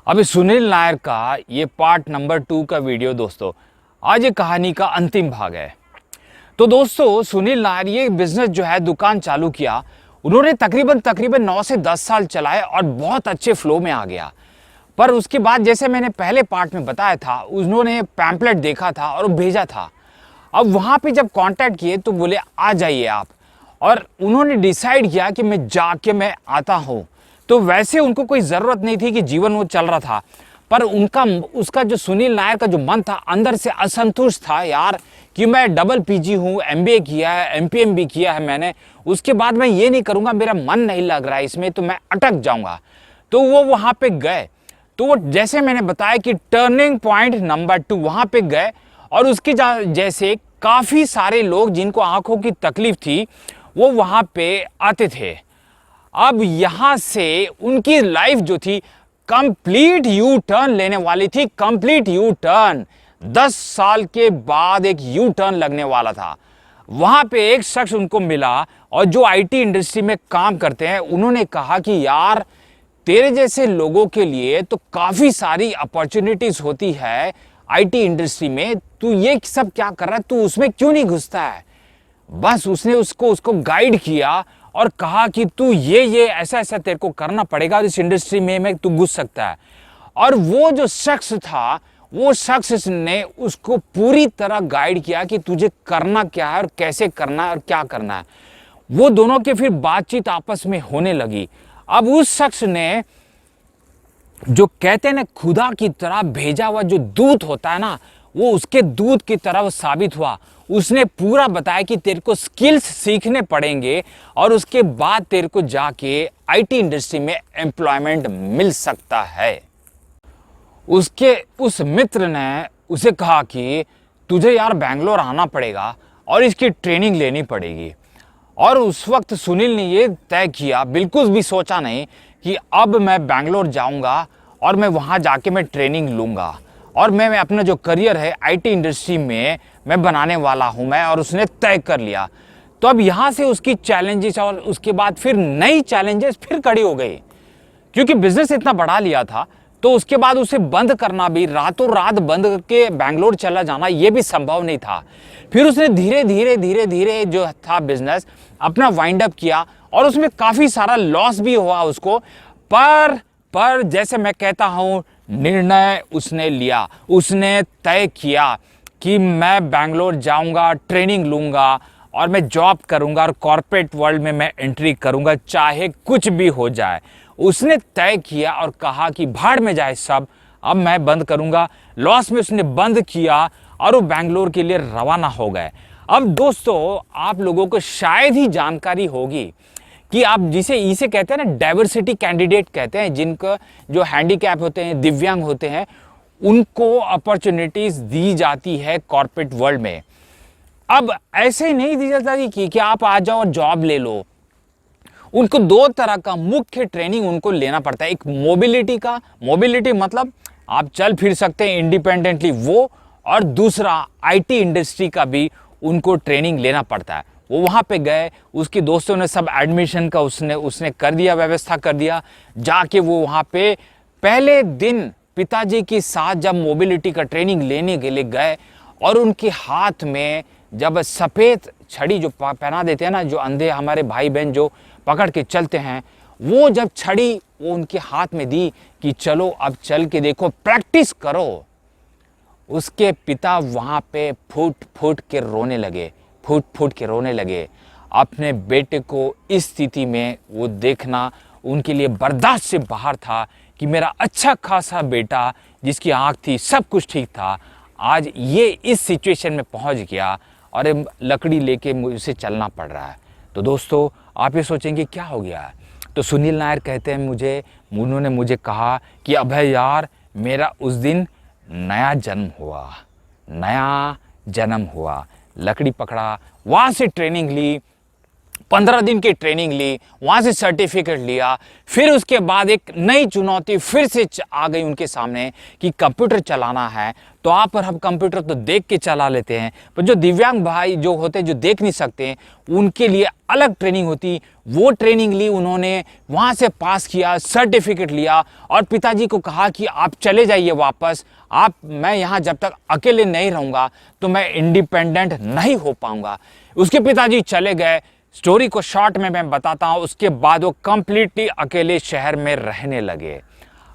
अभी सुनील नायर का ये पार्ट नंबर 2 का वीडियो दोस्तों, आज ये कहानी का अंतिम भाग है। तो दोस्तों, सुनील नायर ये बिजनेस जो है दुकान चालू किया, उन्होंने तकरीबन 9 से 10 साल चलाए और बहुत अच्छे फ्लो में आ गया। पर उसके बाद जैसे मैंने पहले पार्ट में बताया था, उन्होंने पैम्पलेट देखा था और भेजा था। अब वहाँ पे जब कांटेक्ट किए तो बोले आ जाइए आप, और उन्होंने डिसाइड किया कि मैं आता हूँ। तो वैसे उनको कोई ज़रूरत नहीं थी कि जीवन वो चल रहा था, पर उसका जो सुनील नायर का जो मन था अंदर से असंतुष्ट था यार, कि मैं डबल पीजी हूँ, एमबीए किया है, एमपीएम भी किया है मैंने, उसके बाद मैं ये नहीं करूँगा, मेरा मन नहीं लग रहा है इसमें, तो मैं अटक जाऊँगा। तो वो वहाँ पे गए। तो वो जैसे मैंने बताया कि टर्निंग पॉइंट नंबर 2 वहाँ पे गए, और उसके जैसे काफ़ी सारे लोग जिनको आंखों की तकलीफ थी वो वहाँ पे आते थे। अब यहाँ से उनकी लाइफ जो थी कंप्लीट यू टर्न लेने वाली थी, कंप्लीट यू टर्न। 10 साल के बाद एक यू टर्न लगने वाला था। वहाँ पे एक शख्स उनको मिला, और जो आईटी इंडस्ट्री में काम करते हैं, उन्होंने कहा कि यार तेरे जैसे लोगों के लिए तो काफ़ी सारी अपॉर्चुनिटीज़ होती है आईटी इंडस्ट्री में, तू ये सब क्या कर रहा है, तू उसमें क्यों नहीं घुसता है। बस उसने उसको गाइड किया और कहा कि तू ये ऐसा ऐसा तेरे को करना पड़ेगा, इस इंडस्ट्री में तू घुस सकता है। और वो जो शख्स था, वो शख्स ने उसको पूरी तरह गाइड किया कि तुझे करना क्या है और कैसे करना है और क्या करना है। वो दोनों के फिर बातचीत आपस में होने लगी। अब उस शख्स ने, जो कहते हैं ना खुदा की तरह भेजा हुआ जो दूत होता है ना, वो उसके दूत की तरह वो साबित हुआ। उसने पूरा बताया कि तेरे को स्किल्स सीखने पड़ेंगे और उसके बाद तेरे को जाके आईटी इंडस्ट्री में एम्प्लॉयमेंट मिल सकता है। उसके उस मित्र ने उसे कहा कि तुझे यार बैंगलोर आना पड़ेगा और इसकी ट्रेनिंग लेनी पड़ेगी। और उस वक्त सुनील ने ये तय किया, बिल्कुल भी सोचा नहीं, कि अब मैं बैंगलोर जाऊंगा और मैं वहाँ जाके मैं ट्रेनिंग लूँगा और मैं अपना जो करियर है आईटी इंडस्ट्री में मैं बनाने वाला हूँ मैं, और उसने तय कर लिया। तो अब यहाँ से उसकी चैलेंजेस और उसके बाद फिर नई चैलेंजेस फिर खड़ी हो गई, क्योंकि बिजनेस इतना बढ़ा लिया था। तो उसके बाद उसे बंद करना भी, रातों रात बंद करके बैंगलोर चला जाना, ये भी संभव नहीं था। फिर उसने धीरे धीरे जो था बिजनेस अपना वाइंड अप किया, और उसमें काफ़ी सारा लॉस भी हुआ उसको। पर जैसे मैं कहता हूँ, निर्णय उसने लिया, उसने तय किया कि मैं बैंगलोर जाऊंगा, ट्रेनिंग लूँगा और मैं जॉब करूंगा और कॉर्पोरेट वर्ल्ड में मैं एंट्री करूंगा, चाहे कुछ भी हो जाए। उसने तय किया और कहा कि भाड़ में जाए सब, अब मैं बंद करूंगा। लॉस में उसने बंद किया और वो बैंगलोर के लिए रवाना हो गए। अब दोस्तों, आप लोगों को शायद ही जानकारी होगी कि आप इसे कहते हैं ना, डाइवर्सिटी कैंडिडेट कहते हैं, जिनको जो हैंडीकैप होते हैं, दिव्यांग होते हैं, उनको अपॉर्चुनिटीज दी जाती है कॉर्पोरेट वर्ल्ड में। अब ऐसे ही नहीं दी जाती कि आप आ जाओ और जॉब ले लो। उनको 2 तरह का मुख्य ट्रेनिंग उनको लेना पड़ता है। एक मोबिलिटी मतलब आप चल फिर सकते हैं इंडिपेंडेंटली, वो, और दूसरा आईटी इंडस्ट्री का भी उनको ट्रेनिंग लेना पड़ता है। वो वहाँ पे गए, उसके दोस्तों ने सब एडमिशन का उसने कर दिया, व्यवस्था कर दिया। जाके वो वहाँ पे पहले दिन पिताजी के साथ जब मोबिलिटी का ट्रेनिंग लेने के लिए गए, और उनके हाथ में जब सफ़ेद छड़ी जो पहना देते हैं ना, जो अंधे हमारे भाई बहन जो पकड़ के चलते हैं, वो जब छड़ी वो उनके हाथ में दी कि चलो अब चल के देखो, प्रैक्टिस करो, उसके पिता वहाँ पे फूट फूट के रोने लगे। अपने बेटे को इस स्थिति में वो देखना उनके लिए बर्दाश्त से बाहर था, कि मेरा अच्छा खासा बेटा जिसकी आँख थी, सब कुछ ठीक था, आज ये इस सिचुएशन में पहुँच गया और लकड़ी लेके मुझे चलना पड़ रहा है। तो दोस्तों, आप ये सोचेंगे क्या हो गया है। तो सुनील नायर कहते हैं, उन्होंने मुझे कहा कि अभय यार, मेरा उस दिन नया जन्म हुआ, लकड़ी पकड़ा, वहाँ से ट्रेनिंग ली, 15 दिन की ट्रेनिंग ली, वहां से सर्टिफिकेट लिया। फिर उसके बाद एक नई चुनौती फिर से आ गई उनके सामने कि कंप्यूटर चलाना है। तो आप और हम कंप्यूटर तो देख के चला लेते हैं, पर जो दिव्यांग भाई जो होते हैं, जो देख नहीं सकते, उनके लिए अलग ट्रेनिंग होती। वो ट्रेनिंग ली उन्होंने, वहां से पास किया, सर्टिफिकेट लिया और पिताजी को कहा कि आप चले जाइए वापस, मैं यहाँ जब तक अकेले नहीं रहूँगा तो मैं इंडिपेंडेंट नहीं हो पाऊँगा। उसके पिताजी चले गए। स्टोरी को शॉर्ट में मैं बताता हूँ। उसके बाद वो कंप्लीटली अकेले शहर में रहने लगे।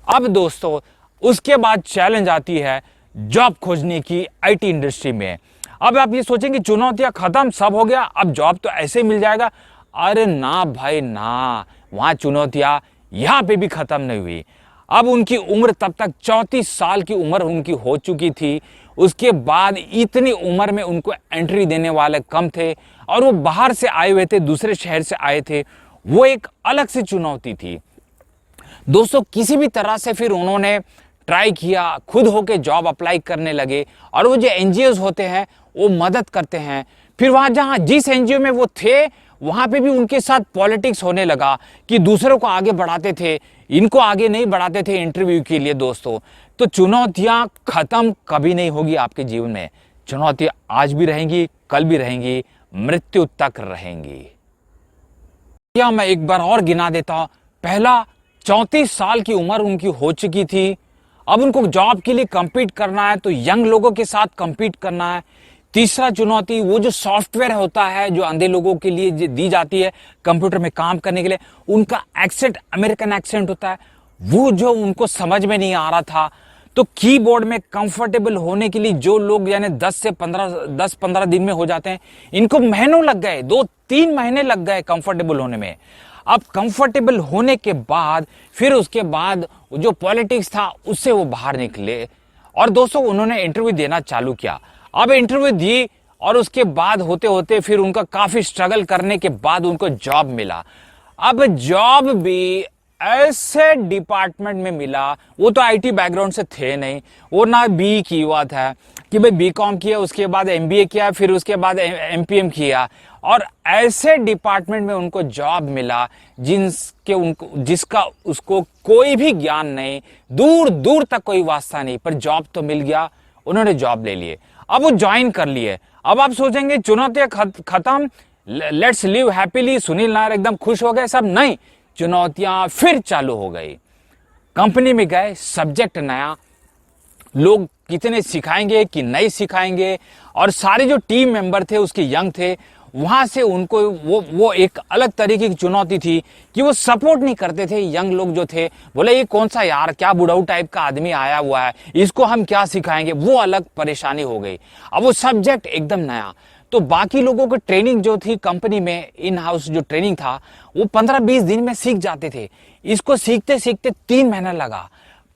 अब दोस्तों उसके बाद चैलेंज आती है जॉब खोजने की आईटी इंडस्ट्री में। अब आप ये सोचेंगे चुनौतियां खत्म, सब हो गया, अब जॉब तो ऐसे ही मिल जाएगा। अरे ना भाई ना, वहां चुनौतियां यहां पे भी खत्म नहीं हुई। अब उनकी उम्र तब तक 34 साल की उम्र उनकी हो चुकी थी। उसके बाद इतनी उम्र में उनको एंट्री देने वाले कम थे और वो बाहर से आए हुए थे, दूसरे शहर से आए थे। वो एक अलग से चुनौती थी दोस्तों। किसी भी तरह से फिर उन्होंने ट्राई किया, खुद होके जॉब अप्लाई करने लगे और वो जो एनजीओज होते हैं वो मदद करते हैं। फिर वहाँ जहाँ जिस एनजीओ में वो थे वहाँ पे भी उनके साथ पॉलिटिक्स होने लगा कि दूसरों को आगे बढ़ाते थे, इनको आगे नहीं बढ़ाते थे इंटरव्यू के लिए दोस्तों। तो चुनौतियाँ खत्म कभी नहीं होगी आपके जीवन में। चुनौतियाँ आज भी रहेंगी, कल भी रहेंगी, मृत्यु तक रहेंगी। क्या मैं एक बार और गिना देता हूँ। पहला, 34 साल की उम्र उनकी हो चुकी थी। अब उनको जॉब के लिए compete करना है, तो यंग लोगों के साथ compete करना है। तीसरा चुनौती, वो जो सॉफ्टवेयर होता है जो अंधे लोगों के लिए दी जाती है कंप्यूटर में काम करने के लिए, उनका एक्सेंट अमेरिकन एक्सेंट होता है, वो जो उनको समझ में नहीं आ रहा था। तो कीबोर्ड में कंफर्टेबल होने के लिए जो लोग यानी 10-15 दिन में हो जाते हैं, इनको महीनों लग गए, 2-3 महीने लग गए कंफर्टेबल होने में। अब कंफर्टेबल होने के बाद फिर उसके बाद जो पॉलिटिक्स था उससे वो बाहर निकले और दोस्तों उन्होंने इंटरव्यू देना चालू किया। अब इंटरव्यू दी और उसके बाद होते होते फिर उनका काफी स्ट्रगल करने के बाद उनको जॉब मिला। अब जॉब भी ऐसे डिपार्टमेंट में मिला, वो तो आईटी बैकग्राउंड से थे नहीं, वो ना बी की हुआ था कि भाई बीकॉम किया, उसके बाद एमबीए किया, फिर उसके बाद एमपीएम किया और ऐसे डिपार्टमेंट में उनको जॉब मिला जिसका उसको कोई भी ज्ञान नहीं, दूर दूर तक कोई वास्ता नहीं, पर जॉब तो मिल गया। उन्होंने जॉब ले लिए, अब वो ज्वाइन कर लिए। अब आप सोचेंगे चुनौतियां खत्म, let's live happily, Sunil Nair एकदम खुश हो गए सब। नहीं, चुनौतियां फिर चालू हो गई। कंपनी में गए, सब्जेक्ट नया, लोग कितने सिखाएंगे कि नहीं सिखाएंगे, और सारे जो टीम मेंबर थे उसके यंग थे, वहां से उनको वो एक अलग तरीके की चुनौती थी कि वो सपोर्ट नहीं करते थे। यंग लोग जो थे बोले ये कौन सा यार, क्या बुढ़ाऊ टाइप का आदमी आया हुआ है, इसको हम क्या सिखाएंगे, वो अलग परेशानी हो गई। अब वो सब्जेक्ट एकदम नया, तो बाकी लोगों की ट्रेनिंग जो थी कंपनी में, इन हाउस जो ट्रेनिंग था वो 15-20 दिन में सीख जाते थे। इसको सीखते सीखते 3 महीना लगा,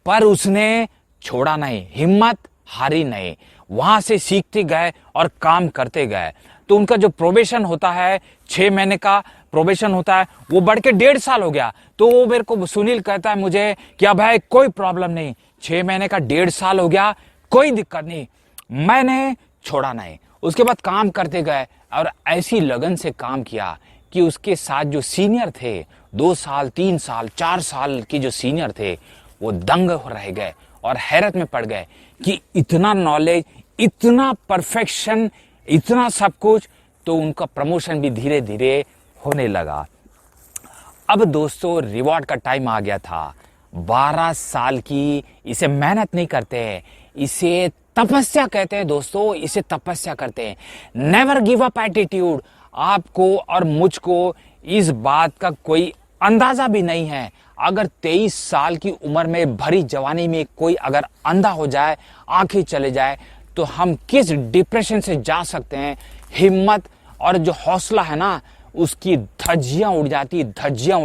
पर उसने छोड़ा नहीं, हिम्मत हारी नहीं, वहां से सीखते गए और काम करते गए। तो उनका जो प्रोबेशन होता है, 6 महीने का प्रोबेशन होता है, वो बढ़ के 1.5 साल हो गया। तो वो मेरे को सुनील कहता है मुझे कि अब भाई कोई प्रॉब्लम नहीं, 6 महीने का 1.5 साल हो गया, कोई दिक्कत नहीं, मैंने छोड़ा नहीं। उसके बाद काम करते गए और ऐसी लगन से काम किया कि उसके साथ जो सीनियर थे, 2 साल 3 साल 4 साल के जो सीनियर थे, वो दंग रह गए और हैरत में पड़ गए कि इतना नॉलेज, इतना परफेक्शन, इतना सब कुछ। तो उनका प्रमोशन भी धीरे धीरे होने लगा। अब दोस्तों रिवॉर्ड का टाइम आ गया था। 12 साल की, इसे मेहनत नहीं कहते हैं, इसे तपस्या कहते हैं दोस्तों, इसे तपस्या करते हैं। Never give up attitude. आपको और मुझको इस बात का कोई अंदाजा भी नहीं है। अगर 23 साल की उम्र में भरी जवानी में कोई अगर अंधा हो जाए, आंखें चले जाए, तो हम किस डिप्रेशन से जा सकते हैं। हिम्मत और जो हौसला है ना, उसकी धज्जियां उड़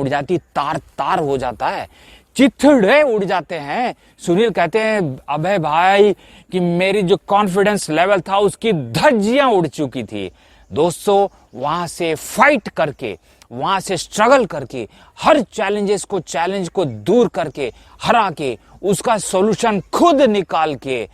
जाती, तार तार हो जाता है, चिथड़े उड़ जाते हैं। सुनील कहते हैं अबे भाई कि मेरी जो कॉन्फिडेंस लेवल था उसकी धज्जियां उड़ चुकी थी। दोस्तों वहां से फाइट करके, वहां से स्ट्रगल करके, हर चैलेंज को दूर करके, हरा के, उसका सॉल्यूशन खुद निकाल के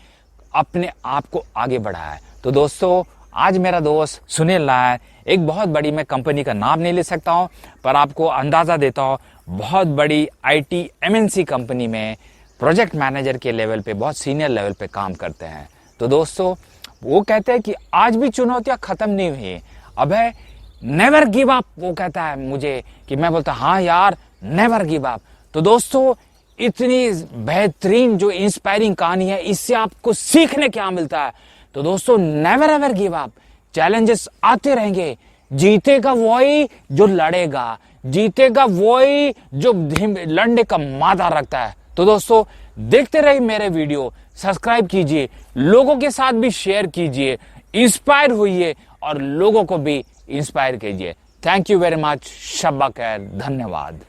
अपने आप को आगे बढ़ाया है। तो दोस्तों आज मेरा दोस्त सुनील नायर, एक बहुत बड़ी, मैं कंपनी का नाम नहीं ले सकता हूँ पर आपको अंदाज़ा देता हूँ, बहुत बड़ी IT MNC कंपनी में प्रोजेक्ट मैनेजर के लेवल पे, बहुत सीनियर लेवल पे काम करते हैं। तो दोस्तों वो कहते हैं कि आज भी चुनौतियाँ ख़त्म नहीं हुई, अब है नेवर गिव अप। वो कहता है मुझे कि मैं बोलता हाँ यार नेवर गिव अप। तो दोस्तों इतनी बेहतरीन जो इंस्पायरिंग कहानी है, इससे आपको सीखने क्या मिलता है? तो दोस्तों never ever give up. Challenges आते रहेंगे, जीतेगा वही जो लड़ेगा, जीतेगा वही जो लड़ने का मादा रखता है। तो दोस्तों देखते रहिए मेरे वीडियो, सब्सक्राइब कीजिए, लोगों के साथ भी शेयर कीजिए, इंस्पायर होइए और लोगों को भी इंस्पायर कीजिए। Thank you very much. शब्बा खैर, धन्यवाद।